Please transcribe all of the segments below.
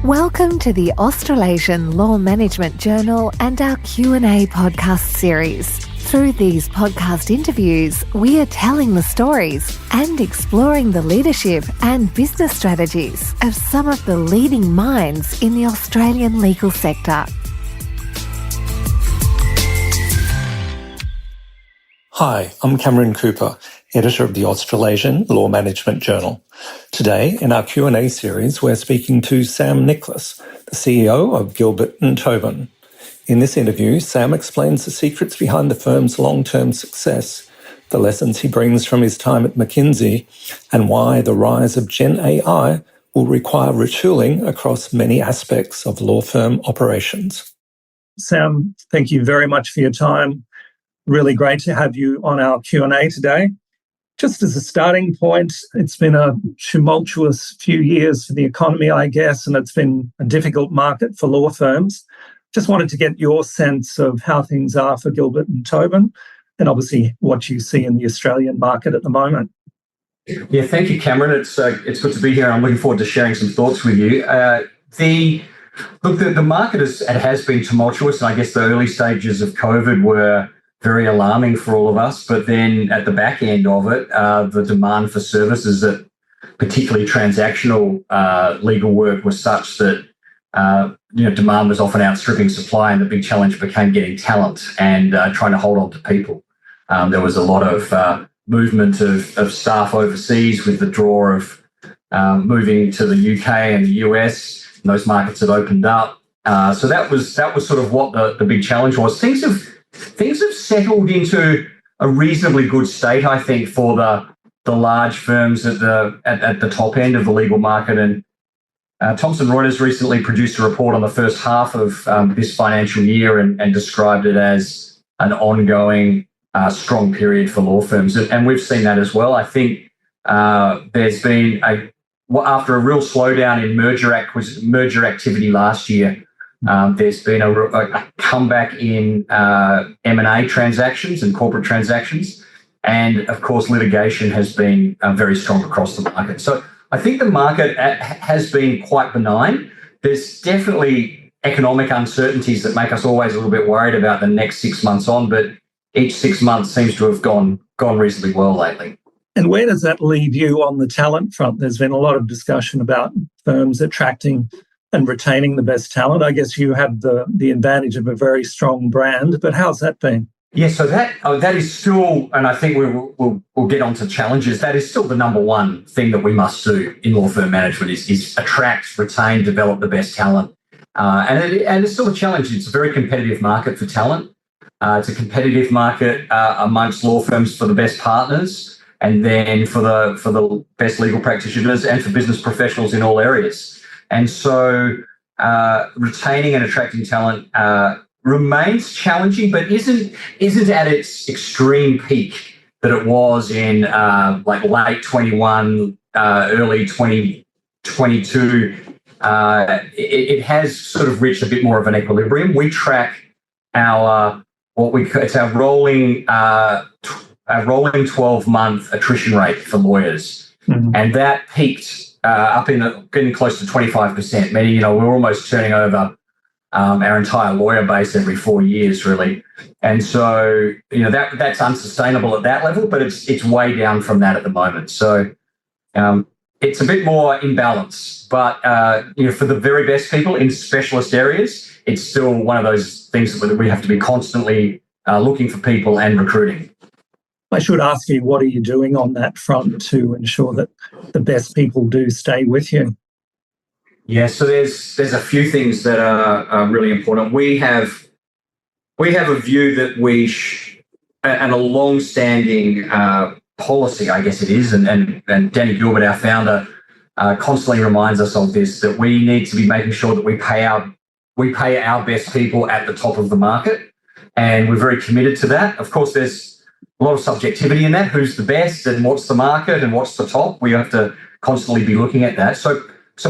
Welcome to the Australasian Law Management Journal and our Q&A podcast series. Through these podcast interviews, we are telling the stories and exploring the leadership and business strategies of some of the leading minds in the Australian legal sector. Hi, I'm Cameron Cooper, editor of the Australasian Law Management Journal. Today, in our Q&A series, we're speaking to Sam Nickless, the CEO of Gilbert and Tobin. In this interview, Sam explains the secrets behind the firm's long-term success, the lessons he brings from his time at McKinsey, and why the rise of Gen AI will require retooling across many aspects of law firm operations. Sam, thank you very much for your time. Really great to have you on our Q&A today. Just as a starting point, it's been a tumultuous few years for the economy, I guess, and it's been a difficult market for law firms. Just wanted to get your sense of how things are for Gilbert and Tobin, and obviously what you see in the Australian market at the moment. Yeah, thank you, Cameron. It's good to be here. I'm looking forward to sharing some thoughts with you. The market has been tumultuous, and I guess the early stages of COVID were very alarming for all of us. But then at the back end of it, the demand for services, that particularly transactional legal work, was such that demand was often outstripping supply, and the big challenge became getting talent and trying to hold on to people. There was a lot of movement of staff overseas with the draw of moving to the UK and the US, and those markets had opened up. So that was sort of what the big challenge was. Things have settled into a reasonably good state, I think, for the large firms at the top end of the legal market. And Thomson Reuters recently produced a report on the first half of this financial year and described it as an ongoing strong period for law firms. And we've seen that as well. I think there's been after a real slowdown in merger activity last year, there's been a comeback in M&A transactions and corporate transactions. And, of course, litigation has been very strong across the market. So I think the market has been quite benign. There's definitely economic uncertainties that make us always a little bit worried about the next 6 months on, but each 6 months seems to have gone reasonably well lately. And where does that leave you on the talent front? There's been a lot of discussion about firms attracting and retaining the best talent. I guess you have the advantage of a very strong brand, but how's that been? Yeah, so that is still, and I think we'll get onto challenges, that is still the number one thing that we must do in law firm management is attract, retain, develop the best talent. And it's still a challenge. It's a very competitive market for talent. It's a competitive market amongst law firms for the best partners, and then for the best legal practitioners and for business professionals in all areas. And so retaining and attracting talent remains challenging, but isn't at its extreme peak that it was in late 21, early 2022. It has sort of reached a bit more of an equilibrium. We track it's our rolling 12-month attrition rate for lawyers, and that peaked up getting close to 25%, meaning we're almost turning over our entire lawyer base every 4 years, really. And so that's unsustainable at that level, but it's way down from that at the moment. So it's a bit more imbalanced, but for the very best people in specialist areas, it's still one of those things that we have to be constantly looking for people and recruiting. I should ask you, what are you doing on that front to ensure that the best people do stay with you? Yeah, so there's a few things that are really important. We have a view that and a long-standing policy, I guess it is, and Danny Gilbert, our founder, constantly reminds us of this, that we need to be making sure that we pay our best people at the top of the market, and we're very committed to that. Of course, there's a lot of subjectivity in that. Who's the best and what's the market and what's the top? We have to constantly be looking at that. So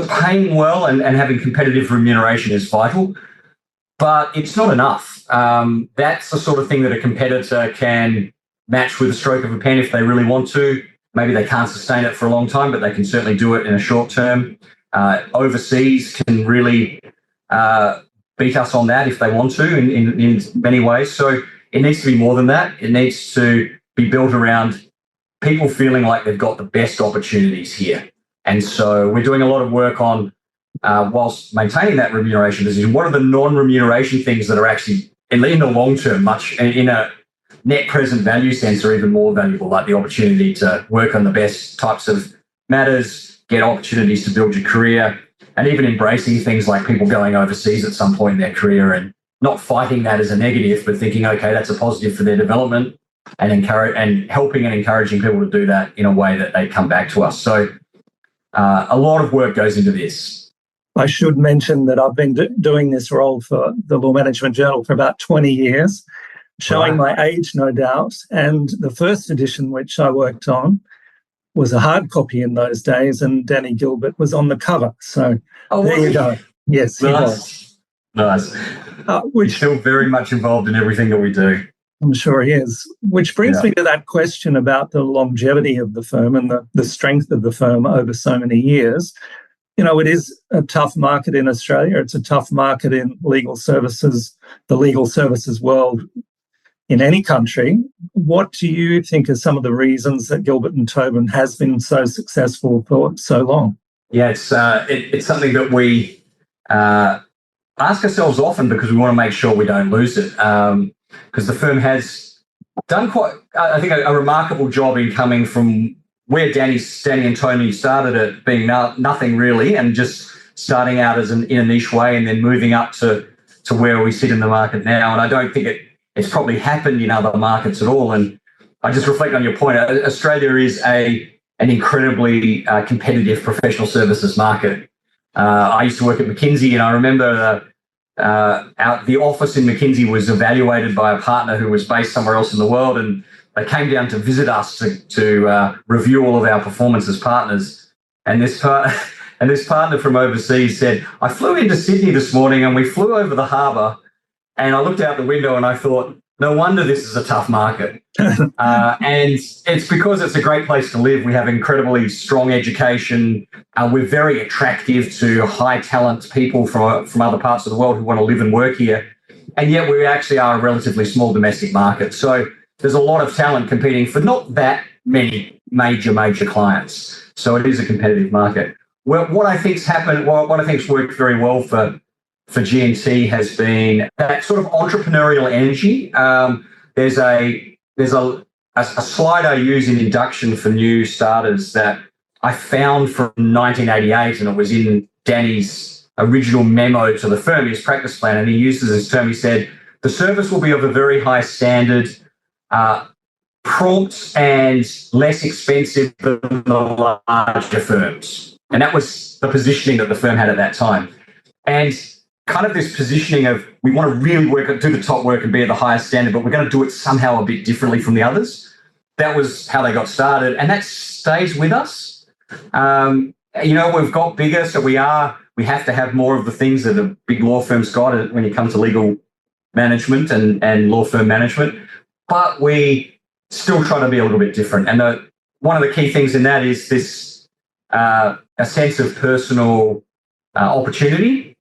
paying well and having competitive remuneration is vital, but it's not enough. That's the sort of thing that a competitor can match with a stroke of a pen if they really want to. Maybe they can't sustain it for a long time, but they can certainly do it in a short term. overseas can really beat us on that if they want to in many ways. So it needs to be more than that. It needs to be built around people feeling like they've got the best opportunities here. And so we're doing a lot of work on, whilst maintaining that remuneration position, what are the non-remuneration things that are actually, in the long term, much in a net present value sense, are even more valuable, like the opportunity to work on the best types of matters, get opportunities to build your career, and even embracing things like people going overseas at some point in their career and not fighting that as a negative, but thinking, okay, that's a positive for their development, and helping and encouraging people to do that in a way that they come back to us. So a lot of work goes into this. I should mention that I've been doing this role for the Law Management Journal for about 20 years, showing my age, no doubt. And the first edition, which I worked on, was a hard copy in those days, and Danny Gilbert was on the cover. So there you go. Yes, he was. Nice. He's still very much involved in everything that we do. I'm sure he is. Which brings me to that question about the longevity of the firm and the strength of the firm over so many years. You know, it is a tough market in Australia. It's a tough market in legal services, the legal services world in any country. What do you think are some of the reasons that Gilbert and Tobin has been so successful for so long? Yeah, it's something that we ask ourselves often because we want to make sure we don't lose it. Because the firm has done I think, a remarkable job in coming from where Danny and Tony started at being nothing really, and just starting out as in a niche way, and then moving up to where we sit in the market now. And I don't think it's probably happened in other markets at all. And I just reflect on your point. Australia is an incredibly competitive professional services market. I used to work at McKinsey, and I remember the office in McKinsey was evaluated by a partner who was based somewhere else in the world, and they came down to visit us to review all of our performance as partners. And this partner from overseas said, I flew into Sydney this morning and we flew over the harbour, and I looked out the window and I thought, no wonder this is a tough market. And it's because it's a great place to live. We have incredibly strong education. We're very attractive to high talent people from other parts of the world who want to live and work here. And yet we actually are a relatively small domestic market. So there's a lot of talent competing for not that many major clients. So it is a competitive market. Well, what I think's worked very well for G&T has been that sort of entrepreneurial energy. There's a slide I use in induction for new starters that I found from 1988, and it was in Danny's original memo to the firm, his practice plan, and he uses this term. He said, the service will be of a very high standard, prompt and less expensive than the larger firms. And that was the positioning that the firm had at that time. And kind of this positioning of, we want to really do the top work and be at the highest standard, but we're going to do it somehow a bit differently from the others. That was how they got started, and that stays with us. We've got bigger, so we have to have more of the things that a big law firm's got when you come to legal management and law firm management, but we still try to be a little bit different. And one of the key things in that is this a sense of personal opportunity.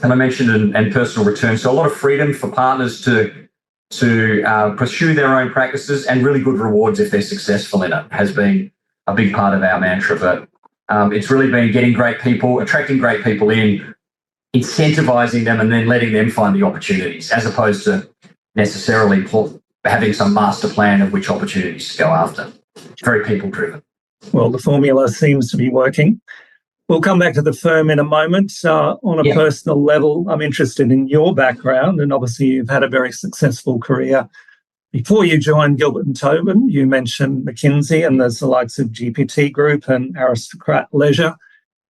And I mentioned and personal return. So a lot of freedom for partners to pursue their own practices, and really good rewards if they're successful in it has been a big part of our mantra. But it's really been getting great people, attracting great people in, incentivizing them, and then letting them find the opportunities, as opposed to necessarily having some master plan of which opportunities to go after. Very people-driven. Well, the formula seems to be working. We'll come back to the firm in a moment. On a personal level, I'm interested in your background, and obviously you've had a very successful career. Before you joined Gilbert and Tobin, you mentioned McKinsey, and there's the likes of GPT Group and Aristocrat Leisure.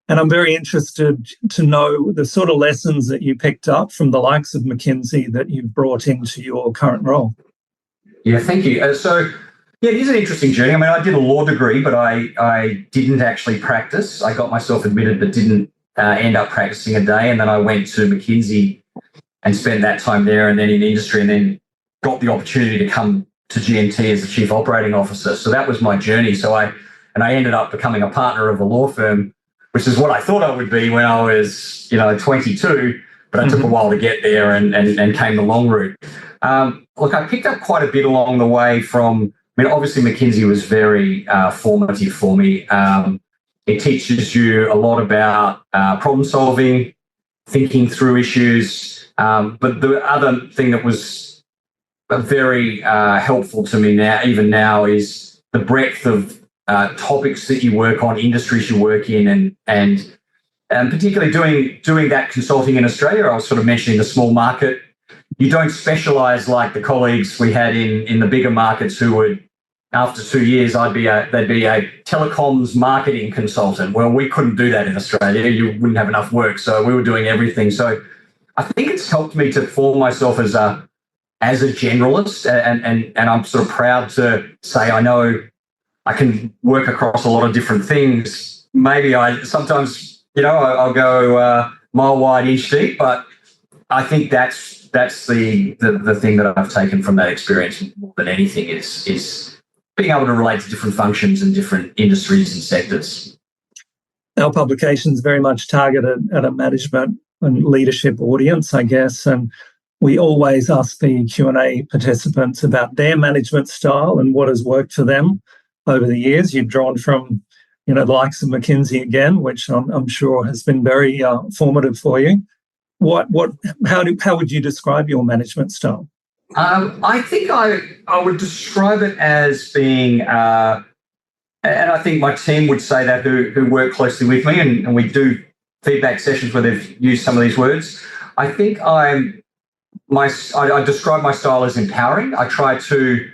And I'm very interested to know the sort of lessons that you picked up from the likes of McKinsey that you've brought into your current role. Yeah, thank you. It is an interesting journey. I mean, I did a law degree, but I didn't actually practice. I got myself admitted, but didn't end up practicing a day. And then I went to McKinsey and spent that time there, and then in industry, and then got the opportunity to come to G&T as the Chief Operating Officer. So that was my journey. I ended up becoming a partner of a law firm which is what I thought I would be when I was, 22, but I took a while to get there and came the long route. Look, I picked up quite a bit along the way obviously McKinsey was very formative for me. It teaches you a lot about problem solving, thinking through issues. But the other thing that was very helpful to me even now, is the breadth of topics that you work on, industries you work in, and particularly doing that consulting in Australia. I was sort of mentioning the small market. You don't specialise like the colleagues we had in the bigger markets who would, after 2 years, they'd be a telecoms marketing consultant. Well, we couldn't do that in Australia. You wouldn't have enough work. So we were doing everything. So I think it's helped me to form myself as a generalist. And I'm sort of proud to say I know I can work across a lot of different things. Maybe sometimes, I'll go mile wide, inch deep, but I think that's the thing that I've taken from that experience more than anything is being able to relate to different functions and different industries and sectors. Our publication's very much targeted at a management and leadership audience, I guess, and we always ask the Q&A participants about their management style and what has worked for them over the years. You've drawn from, the likes of McKinsey again, which I'm sure has been very formative for you. How would you describe your management style? I think I would describe it as being, and I think my team would say that who work closely with me, and we do feedback sessions where they've used some of these words. I think I describe my style as empowering. I try to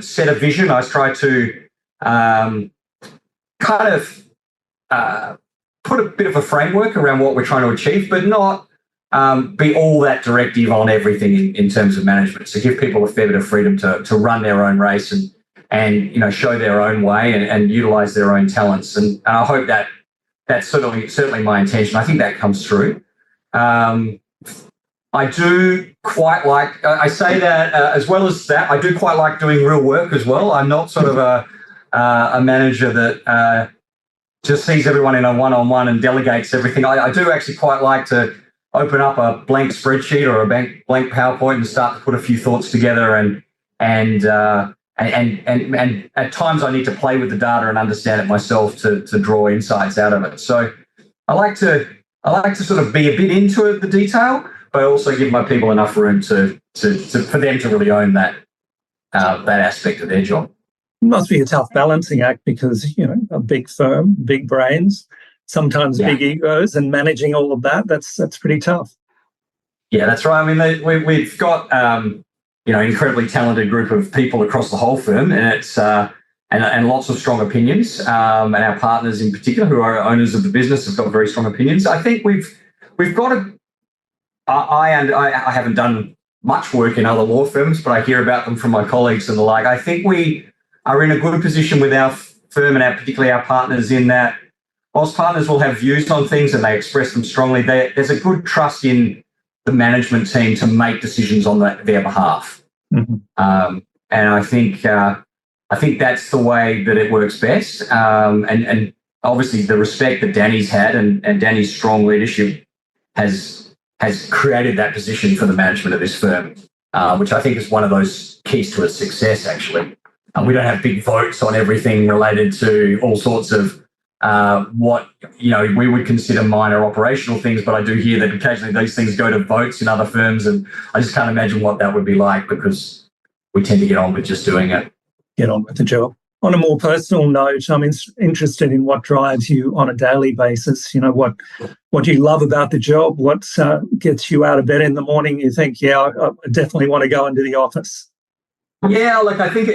set a vision. I try to put a bit of a framework around what we're trying to achieve, but not be all that directive on everything in terms of management. So give people a fair bit of freedom to run their own race and show their own way and utilize their own talents. And I hope that's certainly my intention. I think that comes through. I do quite like, I say that as well as that, I do quite like doing real work as well. I'm not sort of a manager that just sees everyone in a one-on-one and delegates everything. I do actually quite like to open up a blank spreadsheet or a blank PowerPoint and start to put a few thoughts together, and at times I need to play with the data and understand it myself to draw insights out of it. So I like to sort of be a bit into the detail, but also give my people enough room for them to really own that aspect of their job. It must be a tough balancing act because, a big firm, big brains, sometimes big egos, and managing all of that's pretty tough. Yeah, that's right. I mean, we've got incredibly talented group of people across the whole firm, and it's and lots of strong opinions. And our partners in particular, who are owners of the business, have got very strong opinions. I think we've got I haven't done much work in other law firms, but I hear about them from my colleagues and the like. I think we are in a good position with our firm and particularly our partners, in that whilst partners will have views on things and they express them strongly, there's a good trust in the management team to make decisions on their behalf. Mm-hmm. And I think that's the way that it works best. And obviously the respect that Danny's had and Danny's strong leadership has created that position for the management of this firm, which I think is one of those keys to its success, actually. We don't have big votes on everything related to all sorts of what we would consider minor operational things, but I do hear that occasionally these things go to votes in other firms, and I just can't imagine what that would be like, because we tend to get on with just doing it. Get on with the job. On a more personal note, I'm interested in what drives you on a daily basis. What do you love about the job? What gets you out of bed in the morning? You think, I definitely want to go into the office. Yeah, look, I think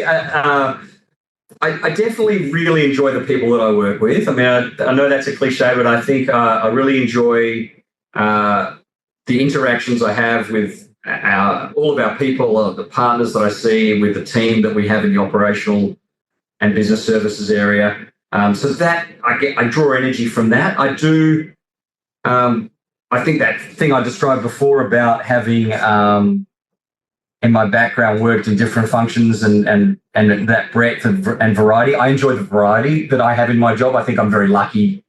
I definitely really enjoy the people that I work with. I mean, I know that's a cliche, but I think I really enjoy the interactions I have with all of our people, the partners that I see, with the team that we have in the operational and business services area. So that I draw energy from that. I do. I think that thing I described before about having in my background worked in different functions and that breadth and variety. I enjoy the variety that I have in my job. I think I'm very lucky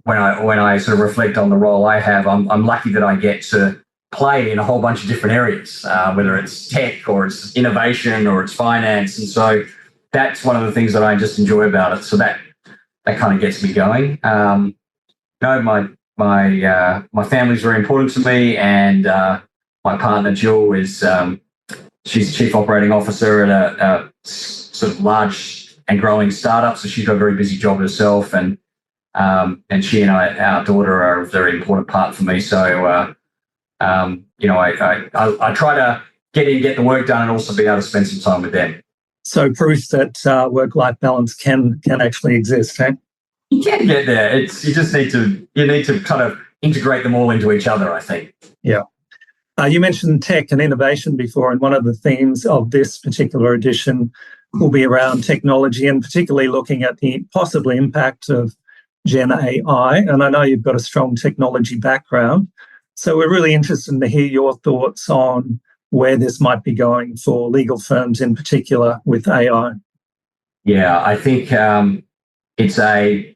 when I sort of reflect on the role I have, I'm lucky that I get to play in a whole bunch of different areas, whether it's tech or it's innovation or it's finance. And so that's one of the things that I just enjoy about it. So that kind of gets me going. My family's very important to me, and my partner Jill is she's chief operating officer at a sort of large and growing startup. So she's got a very busy job herself, and she and our daughter are a very important part for me. So I try to get the work done and also be able to spend some time with them. So proof that work-life balance can actually exist, eh? You can get there. You need to kind of integrate them all into each other, I think. Yeah. You mentioned tech and innovation before, and one of the themes of this particular edition will be around technology, and particularly looking at the possible impact of Gen AI. And I know you've got a strong technology background, so we're really interested to hear your thoughts on where this might be going for legal firms in particular with AI. Yeah, I think it's a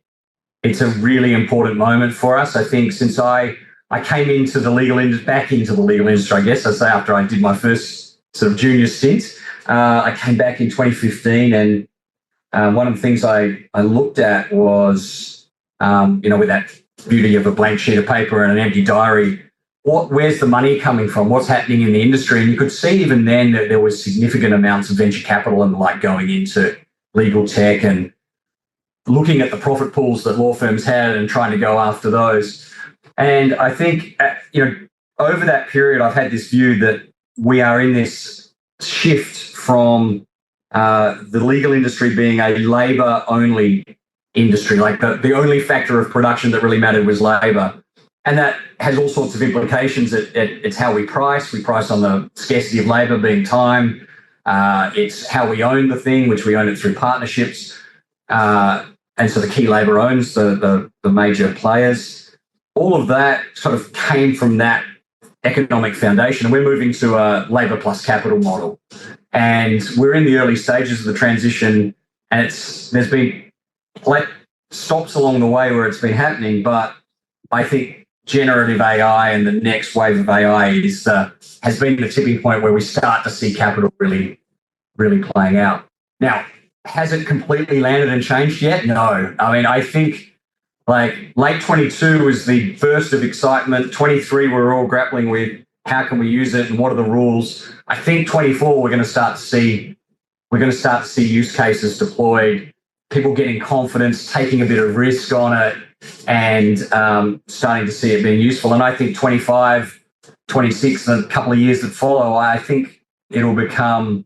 really important moment for us. I think since I came into the legal industry, I guess I say, after I did my first sort of junior stint. I came back in 2015, and one of the things I looked at was, with that beauty of a blank sheet of paper and an empty diary, where's the money coming from? What's happening in the industry? And you could see even then that there was significant amounts of venture capital and the like going into legal tech, and looking at the profit pools that law firms had and trying to go after those. And I think, over that period, I've had this view that we are in this shift from the legal industry being a labour-only industry, like the only factor of production that really mattered was labour. And that has all sorts of implications. It's how we price. We price on the scarcity of labour being time. It's how we own the thing, which we own it through partnerships. And so the key labour owns the major players. All of that sort of came from that economic foundation. And we're moving to a labour plus capital model. And we're in the early stages of the transition. And there's been stops along the way where it's been happening. But I think generative AI and the next wave of AI has been the tipping point where we start to see capital really, really playing out. Now, has it completely landed and changed yet? No. I mean, I think late 22 was the burst of excitement. 23, we're all grappling with how can we use it and what are the rules. I think 24, we're going to start to see use cases deployed, people getting confidence, taking a bit of risk on it, and starting to see it being useful. And I think 25, 26, and a couple of years that follow, I think it'll become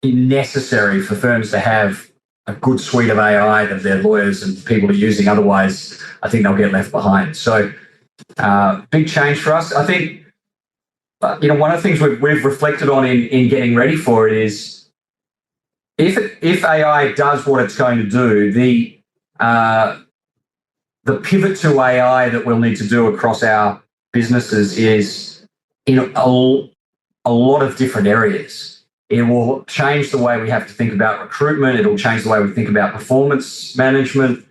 necessary for firms to have a good suite of AI that their lawyers and people are using. Otherwise, I think they'll get left behind. So big change for us. I think, one of the things we've reflected on in getting ready for it is if AI does what it's going to do, the pivot to AI that we'll need to do across our businesses is in a lot of different areas. It will change the way we have to think about recruitment. It'll change the way we think about performance management.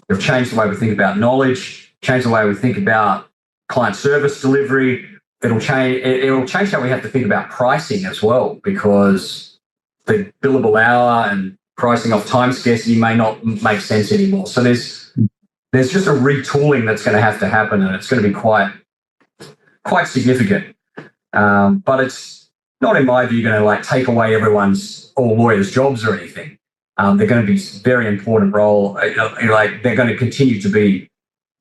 It'll change the way we think about knowledge, change the way we think about client service delivery. It'll change how we have to think about pricing as well, because the billable hour and pricing off time scarcity may not make sense anymore. So there's just a retooling that's going to have to happen, and it's going to be quite significant. But it's not, in my view, going to take away all lawyers' jobs or anything. They're going to be a very important role. They're going to continue to be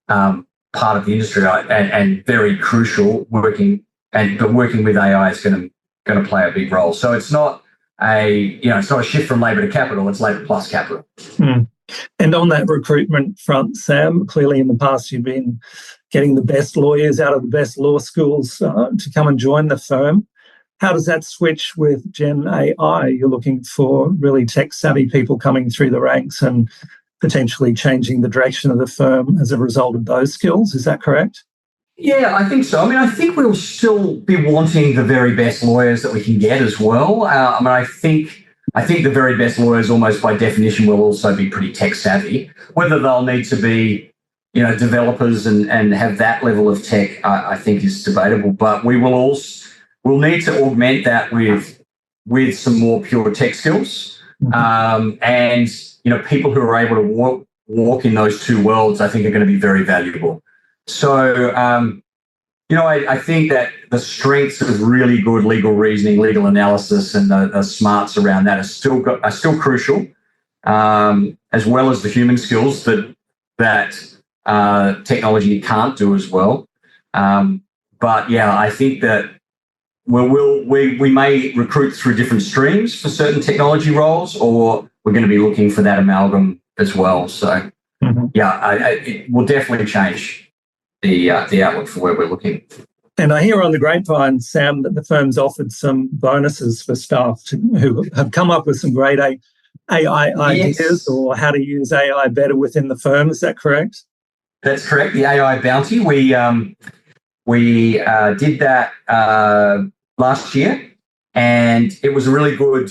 part of the industry and very crucial. Working with AI is going to play a big role. So it's not it's not a shift from labour to capital. It's labour plus capital. And on that recruitment front, Sam, clearly in the past you've been getting the best lawyers out of the best law schools to come and join the firm. How does that switch with Gen AI? You're looking for really tech-savvy people coming through the ranks and potentially changing the direction of the firm as a result of those skills. Is that correct? Yeah, I think so. I mean, I think we'll still be wanting the very best lawyers that we can get as well. I think I think the very best lawyers, almost by definition, will also be pretty tech savvy. Whether they'll need to be, developers and have that level of tech, I think is debatable. But we'll need to augment that with some more pure tech skills, and people who are able to walk in those two worlds, I think, are going to be very valuable. So, I think that the strengths of really good legal reasoning, legal analysis, and the smarts around that are still crucial, as well as the human skills that technology can't do as well. But yeah, I think that we may recruit through different streams for certain technology roles, or we're going to be looking for that amalgam as well. So it will definitely change the outlook for where we're looking. And I hear on the grapevine, Sam, that the firm's offered some bonuses for staff who have come up with some great AI ideas or how to use AI better within the firm. Is that correct? That's correct. The AI bounty. We did that last year, and it was a really good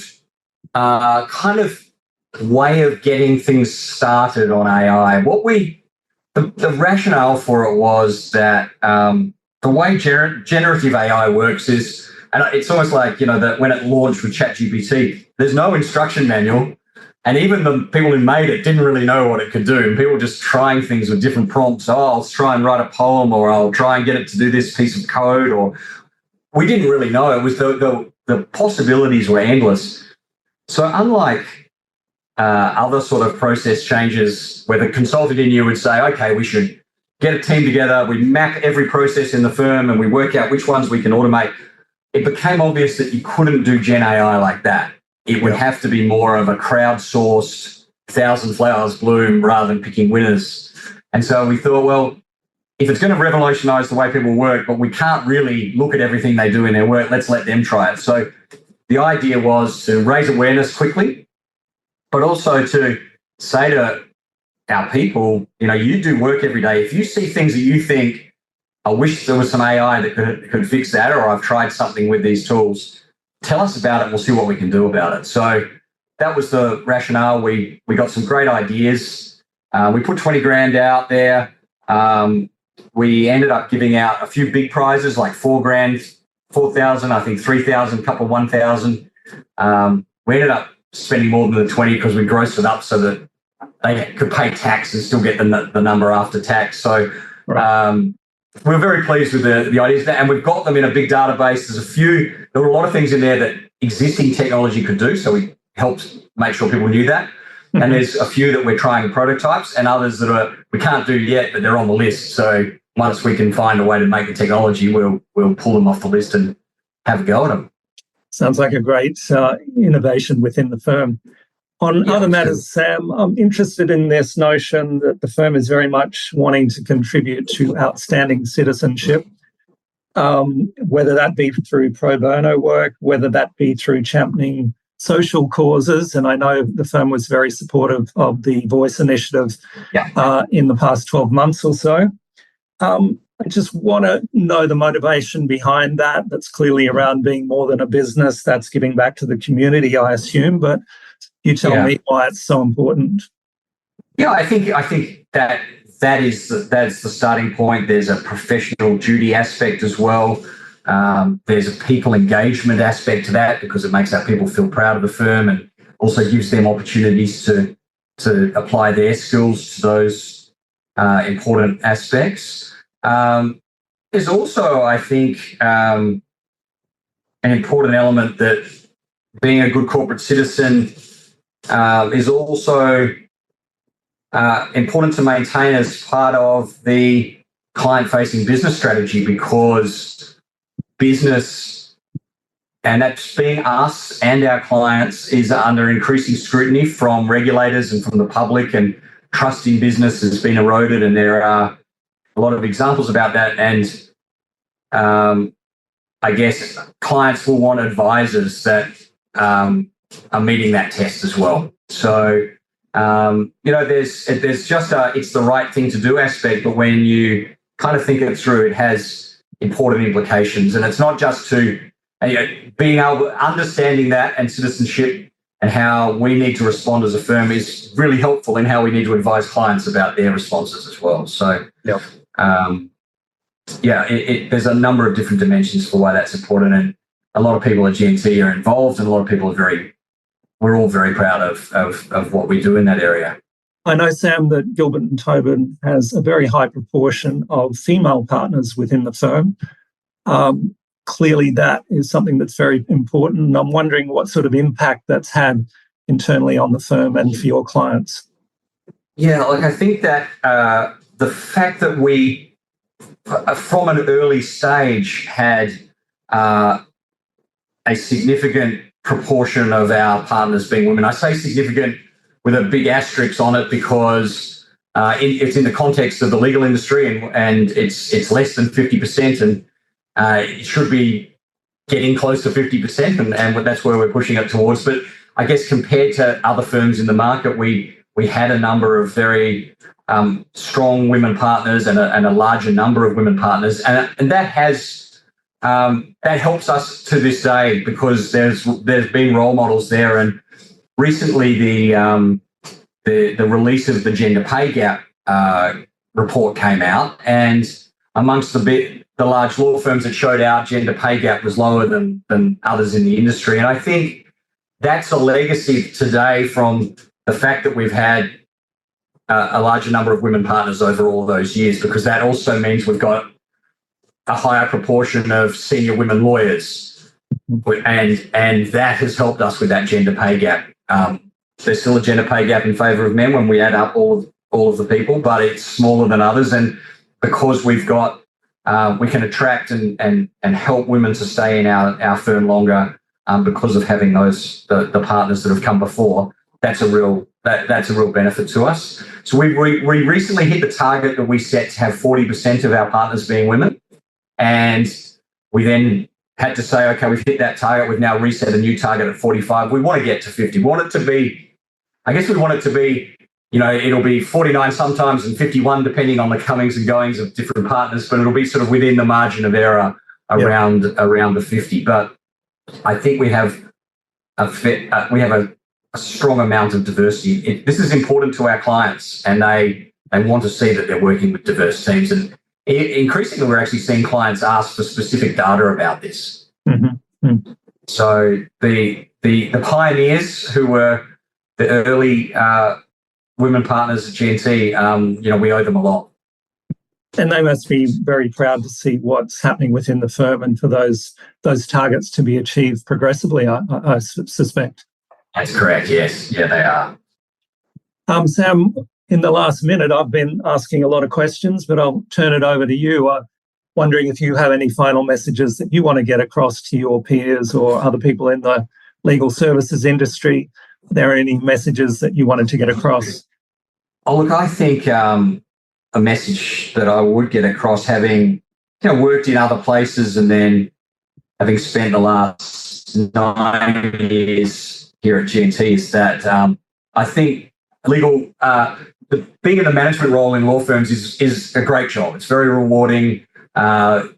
kind of way of getting things started on AI. The rationale for it was that the way generative AI works is, and it's almost like, that when it launched with ChatGPT, there's no instruction manual. And even the people who made it didn't really know what it could do. And people were just trying things with different prompts. I'll try and write a poem, or I'll try and get it to do this piece of code. Or we didn't really know. It was the possibilities were endless. So unlike other sort of process changes where the consultant in you would say, okay, we should get a team together, we map every process in the firm and we work out which ones we can automate, it became obvious that you couldn't do Gen AI like that. It would have to be more of a crowdsourced, 1,000 flowers bloom rather than picking winners. And so we thought, well, if it's going to revolutionize the way people work, but we can't really look at everything they do in their work, let's let them try it. So the idea was to raise awareness quickly, but also to say to our people, you do work every day. If you see things that you think, I wish there was some AI that could fix that, or I've tried something with these tools, tell us about it. We'll see what we can do about it. So that was the rationale. We got some great ideas. We put 20 grand out there. We ended up giving out a few big prizes like 4 grand, 4,000, I think 3,000, couple of 1,000. We ended up spending more than the 20 because we grossed it up so that they could pay tax and still get the number after tax. So we're very pleased with the ideas, and we've got them in a big database. There were a lot of things in there that existing technology could do, so we helped make sure people knew that. And there's a few that we're trying prototypes, and others that we can't do yet, but they're on the list. So once we can find a way to make the technology, we'll pull them off the list and have a go at them. Sounds like a great innovation within the firm. On other matters, Sam, I'm interested in this notion that the firm is very much wanting to contribute to outstanding citizenship, whether that be through pro bono work, whether that be through championing social causes. And I know the firm was very supportive of the Voice Initiative in the past 12 months or so. I just want to know the motivation behind that. That's clearly around being more than a business. That's giving back to the community, I assume. But you tell me why it's so important. Yeah, I think that's the starting point. There's a professional duty aspect as well. There's a people engagement aspect to that because it makes our people feel proud of the firm and also gives them opportunities to apply their skills to those important aspects. There's also, I think, an important element that being a good corporate citizen is also important to maintain as part of the client-facing business strategy, because business, and that's being us and our clients, is under increasing scrutiny from regulators and from the public, and trust in business has been eroded, and there are a lot of examples about that. And I guess clients will want advisors that are meeting that test as well. So, there's just it's the right thing to do aspect, but when you kind of think it through, it has important implications. And it's not just to being able understanding that, and citizenship and how we need to respond as a firm is really helpful in how we need to advise clients about their responses as well. So, there's a number of different dimensions for why that's important, and a lot of people at G&T are involved, and a lot of people we're all very proud of what we do in that area. I know, Sam, that Gilbert and Tobin has a very high proportion of female partners within the firm. Clearly, that is something that's very important. And I'm wondering what sort of impact that's had internally on the firm and for your clients. Yeah, I think that the fact that we, from an early stage, had a significant proportion of our partners being women. I say significant with a big asterisk on it because it's in the context of the legal industry and it's less than 50%, and it should be getting close to 50%, and that's where we're pushing it towards. But I guess compared to other firms in the market, we had a number of very strong women partners and a larger number of women partners, and that helps us to this day because there's been role models there. And recently, the release of the gender pay gap report came out, and amongst the large law firms, it showed our gender pay gap was lower than others in the industry. And I think that's a legacy today from the fact that we've had a larger number of women partners over all those years, because that also means we've got a higher proportion of senior women lawyers, and that has helped us with that gender pay gap. There's still a gender pay gap in favour of men when we add up all of the people, but it's smaller than others. And because we've got, we can attract and help women to stay in our firm longer because of having the partners that have come before. That's a real benefit to us. So we recently hit the target that we set to have 40% of our partners being women, and we then had to say, okay, we've hit that target. We've now reset a new target at 45. We want to get to 50. We want it to be, it'll be 49 sometimes and 51 depending on the comings and goings of different partners, but it'll be sort of within the margin of error around the 50. But I think we have a strong amount of diversity. This is important to our clients, and they want to see that they're working with diverse teams. And increasingly, we're actually seeing clients ask for specific data about this. Mm-hmm. So the pioneers who were the early women partners at G&T, we owe them a lot. And they must be very proud to see what's happening within the firm and for those targets to be achieved progressively, I suspect. That's correct, yes. Yeah, they are. Sam, in the last minute, I've been asking a lot of questions, but I'll turn it over to you. I'm wondering if you have any final messages that you want to get across to your peers or other people in the legal services industry. Are there any messages that you wanted to get across? Oh, look, I think a message that I would get across, having worked in other places and then having spent the last 9 years here at G&T, is that I think legal, being in the management role in law firms is a great job. It's very rewarding. They are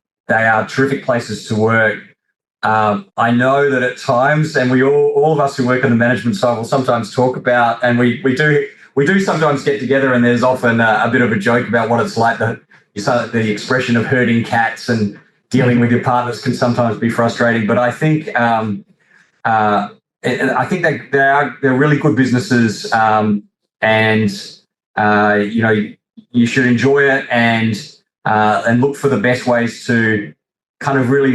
terrific places to work. I know that at times, and we all of us who work on the management side will sometimes talk about, and we do sometimes get together, and there's often a bit of a joke about what it's like. The expression of herding cats and dealing with your partners can sometimes be frustrating. But I think that they're really good businesses, and you should enjoy it and look for the best ways to kind of really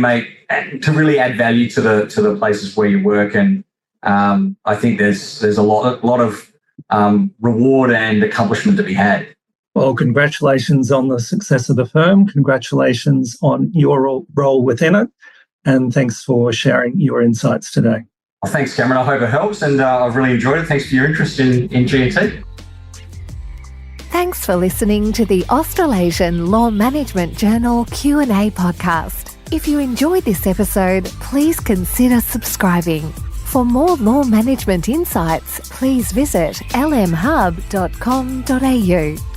add value to the places where you work. And I think there's a lot of reward and accomplishment to be had. Well, congratulations on the success of the firm. Congratulations on your role within it. And thanks for sharing your insights today. Well, thanks, Cameron. I hope it helps, and I've really enjoyed it. Thanks for your interest in G&T. Thanks for listening to the Australasian Law Management Journal Q&A podcast. If you enjoyed this episode, please consider subscribing. For more law management insights, please visit lmhub.com.au.